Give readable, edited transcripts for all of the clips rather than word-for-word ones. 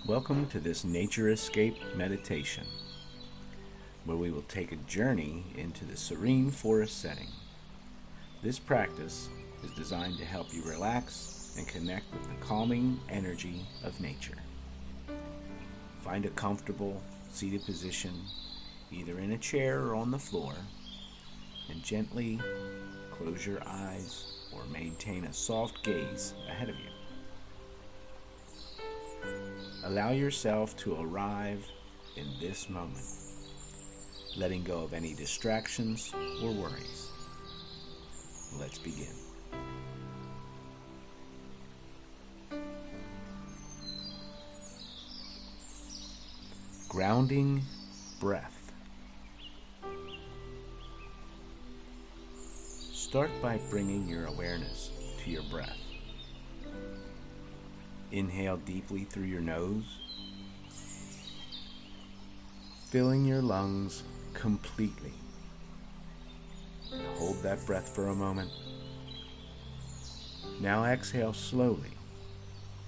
Welcome to this Nature Escape meditation, where we will take a journey into the serene forest setting. This practice is designed to help you relax and connect with the calming energy of nature. Find a comfortable seated position, either in a chair or on the floor, and gently close your eyes or maintain a soft gaze ahead of you. Allow yourself to arrive in this moment, letting go of any distractions or worries. Let's begin. Grounding breath. Start by bringing your awareness to your breath. Inhale deeply through your nose, filling your lungs completely. Hold that breath for a moment. Now exhale slowly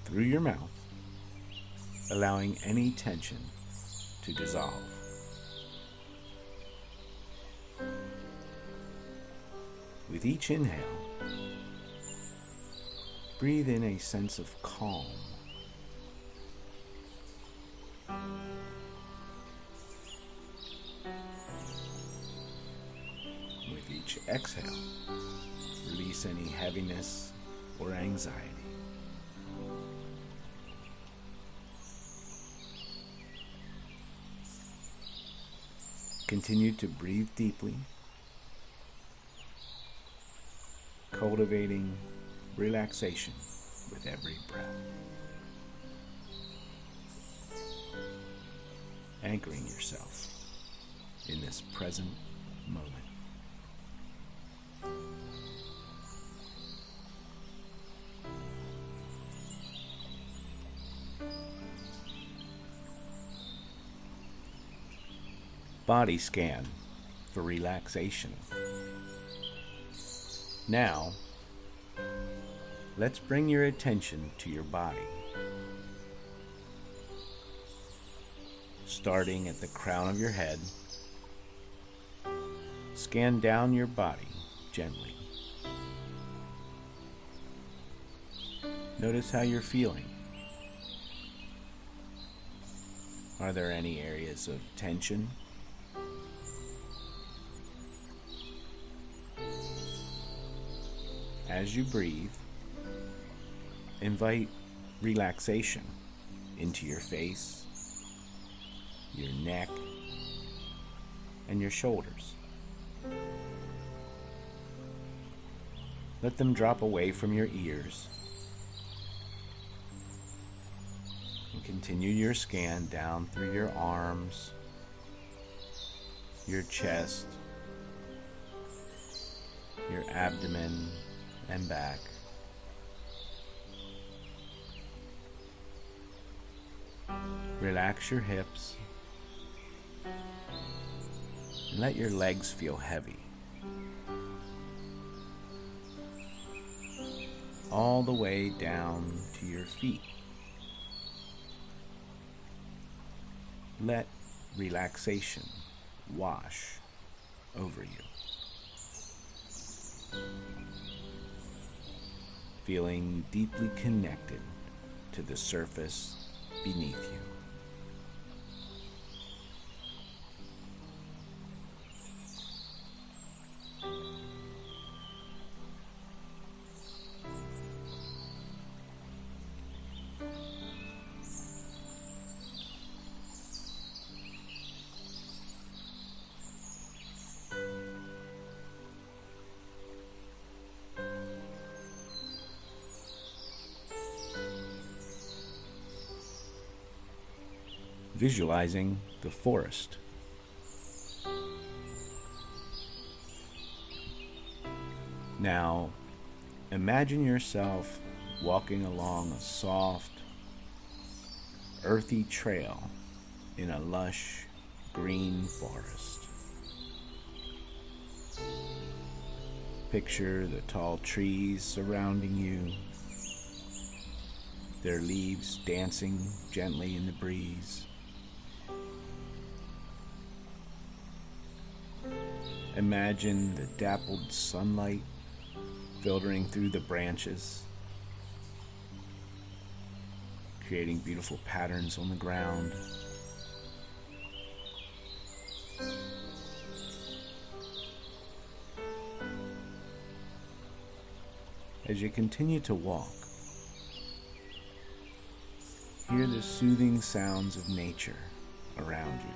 through your mouth, allowing any tension to dissolve. With each inhale, breathe in a sense of calm. With each exhale, release any heaviness or anxiety. Continue to breathe deeply, cultivating relaxation with every breath. Anchoring yourself in this present moment. Body scan for relaxation. Now, let's bring your attention to your body. Starting at the crown of your head, scan down your body gently. Notice how you're feeling. Are there any areas of tension? As you breathe, invite relaxation into your face, your neck, and your shoulders. Let them drop away from your ears and continue your scan down through your arms, your chest, your abdomen and back. Relax your hips and let your legs feel heavy. All the way down to your feet. Let relaxation wash over you. Feeling deeply connected to the surface beneath you. Visualizing the forest. Now, imagine yourself walking along a soft, earthy trail in a lush, green forest. Picture the tall trees surrounding you, their leaves dancing gently in the breeze. Imagine the dappled sunlight filtering through the branches, creating beautiful patterns on the ground. As you continue to walk, hear the soothing sounds of nature around you.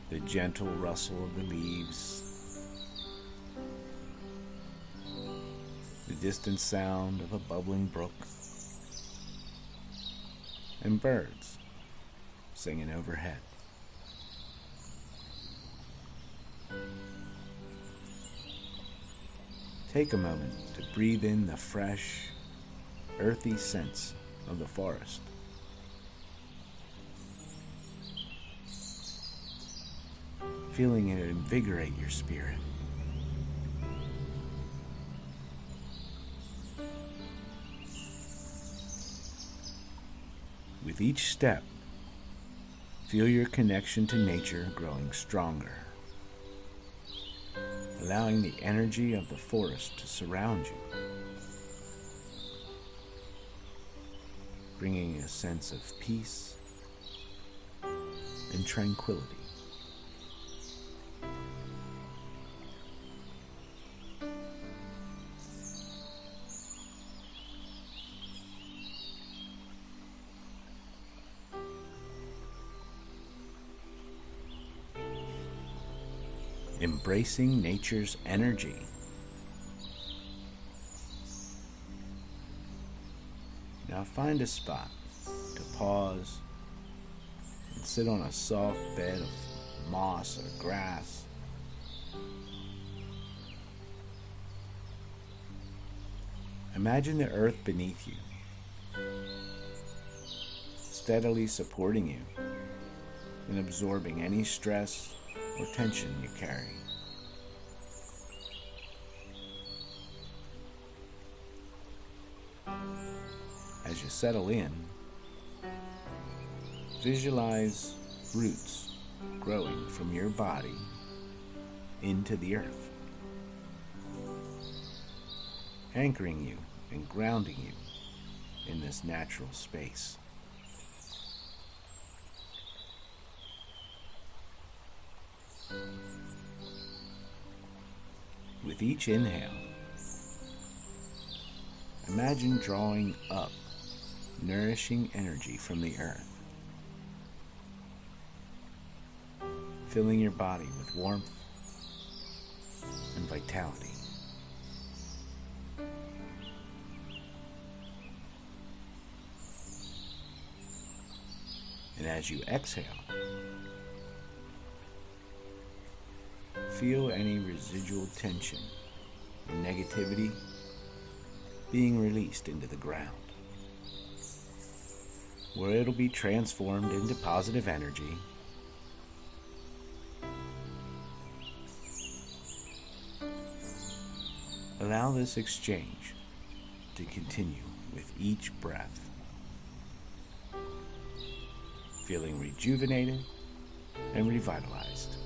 The gentle rustle of the leaves, the distant sound of a bubbling brook, and birds singing overhead. Take a moment to breathe in the fresh, earthy scents of the forest. Feeling it invigorate your spirit. With each step, feel your connection to nature growing stronger, allowing the energy of the forest to surround you, bringing a sense of peace and tranquility. Embracing nature's energy. Now find a spot to pause and sit on a soft bed of moss or grass. Imagine the earth beneath you, steadily supporting you and absorbing any stress or tension you carry. As you settle in, visualize roots growing from your body into the earth, anchoring you and grounding you in this natural space. With each inhale, imagine drawing up nourishing energy from the earth, filling your body with warmth and vitality. And as you exhale, feel any residual tension or negativity being released into the ground, where it'll be transformed into positive energy. Allow this exchange to continue with each breath, feeling rejuvenated and revitalized.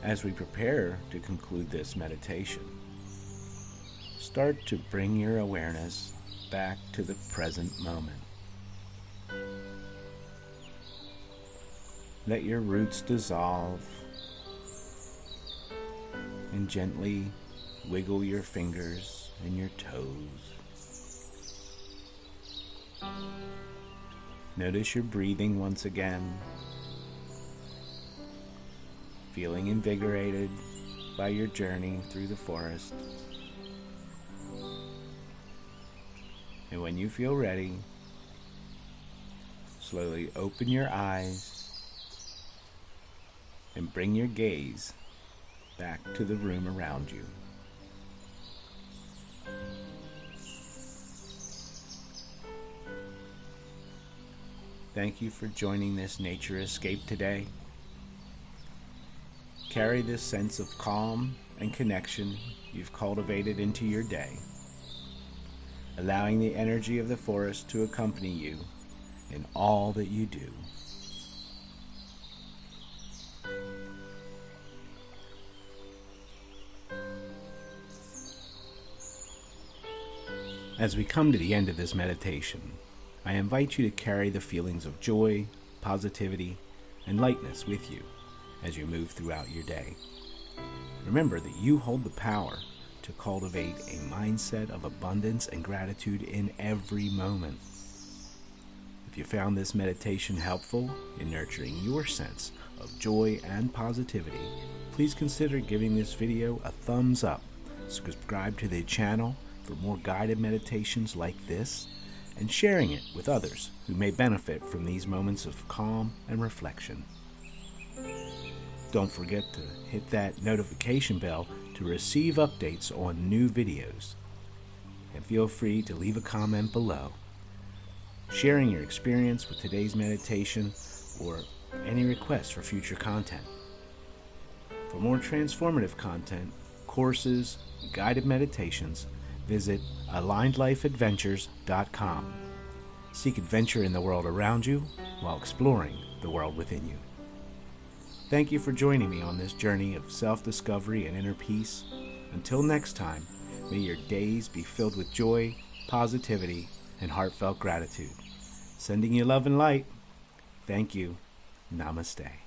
As we prepare to conclude this meditation, start to bring your awareness back to the present moment. Let your roots dissolve and gently wiggle your fingers and your toes. Notice your breathing once again, feeling invigorated by your journey through the forest. And when you feel ready, slowly open your eyes and bring your gaze back to the room around you. Thank you for joining this nature escape today. Carry this sense of calm and connection you've cultivated into your day, allowing the energy of the forest to accompany you in all that you do. As we come to the end of this meditation, I invite you to carry the feelings of joy, positivity, and lightness with you as you move throughout your day. Remember that you hold the power to cultivate a mindset of abundance and gratitude in every moment. If you found this meditation helpful in nurturing your sense of joy and positivity, please consider giving this video a thumbs up, subscribe to the channel for more guided meditations like this, and sharing it with others who may benefit from these moments of calm and reflection. Don't forget to hit that notification bell to receive updates on new videos. And feel free to leave a comment below, sharing your experience with today's meditation or any requests for future content. For more transformative content, courses, and guided meditations, visit alignedlifeadventures.com. Seek adventure in the world around you while exploring the world within you. Thank you for joining me on this journey of self-discovery and inner peace. Until next time, may your days be filled with joy, positivity, and heartfelt gratitude. Sending you love and light. Thank you. Namaste.